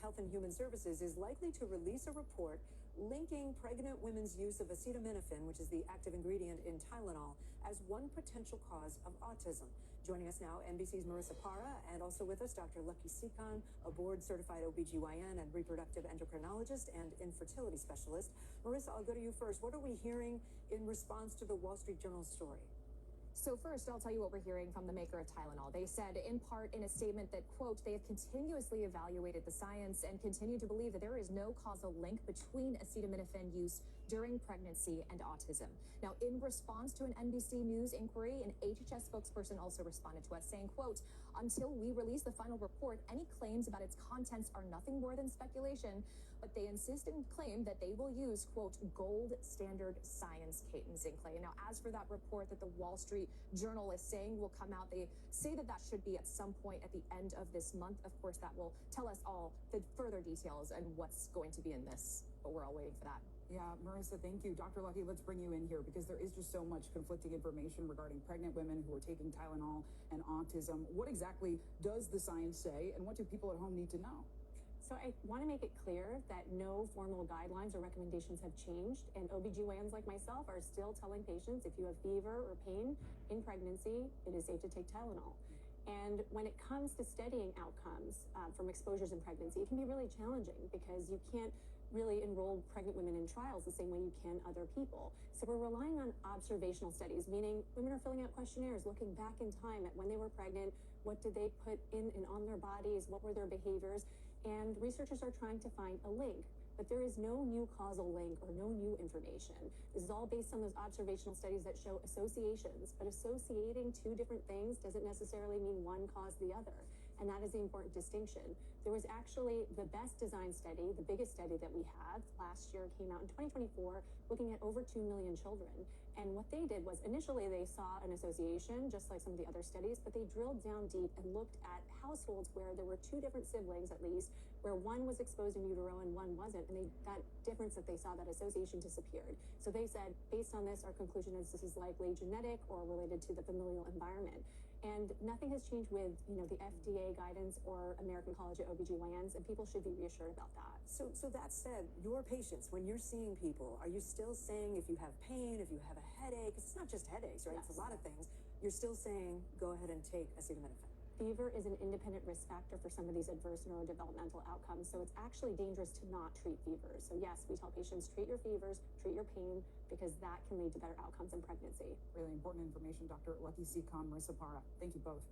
Health and Human Services is likely to release a report linking pregnant women's use of acetaminophen, which is the active ingredient in Tylenol, as one potential cause of autism. Joining us now, NBC's Marissa Parra, and also with us, Dr. Lucky Sekhon, a board-certified OBGYN and reproductive endocrinologist and infertility specialist. Marissa, I'll go to you first. What are we hearing in response to the Wall Street Journal story? So first, I'll tell you what we're hearing from the maker of Tylenol. They said, in part, in a statement that, quote, they have continuously evaluated the science and continue to believe that there is no causal link between acetaminophen use during pregnancy and autism. Now, in response to an NBC News inquiry, an HHS spokesperson also responded to us saying, quote, until we release the final report, any claims about its contents are nothing more than speculation, but they insist and claim that they will use, quote, gold standard science, Kate and Zinkley. Now, as for that report that the Wall Street Journal is saying will come out, they say that that should be at some point at the end of this month. Of course, that will tell us all the further details and what's going to be in this, but we're all waiting for that. Yeah, Marissa, thank you. Dr. Lucky, let's bring you in here because there is just so much conflicting information regarding pregnant women who are taking Tylenol and autism. What exactly does the science say, and what do people at home need to know? So I want to make it clear that no formal guidelines or recommendations have changed, and OBGYNs like myself are still telling patients if you have fever or pain in pregnancy, it is safe to take Tylenol. And when it comes to studying outcomes from exposures in pregnancy, it can be really challenging because you can't really enroll pregnant women in trials the same way you can other people. So we're relying on observational studies, meaning women are filling out questionnaires, looking back in time at when they were pregnant, what did they put in and on their bodies, what were their behaviors, and researchers are trying to find a link. But there is no new causal link or no new information. This is all based on those observational studies that show associations, but associating two different things doesn't necessarily mean one caused the other. And that is the important distinction. There was actually the best design study, the biggest study that we have last year, came out in 2024, looking at over 2 million children. And what they did was initially they saw an association, just like some of the other studies, but they drilled down deep and looked at households where there were two different siblings, at least, where one was exposed in utero and one wasn't. And that difference that they saw, that association, disappeared. So they said, based on this, our conclusion is this is likely genetic or related to the familial environment. And nothing has changed with, the FDA guidance or American College of OBGYNs, and people should be reassured about that. So that said, your patients, when you're seeing people, are you still saying if you have pain, if you have a headache, 'cause it's not just headaches, right? Yes. It's a lot of things. You're still saying go ahead and take acetaminophen. Fever is an independent risk factor for some of these adverse neurodevelopmental outcomes, so it's actually dangerous to not treat fevers. So yes, we tell patients, treat your fevers, treat your pain, because that can lead to better outcomes in pregnancy. Really important information, Dr. Lucky Sekhon, Marissa Parra. Thank you both.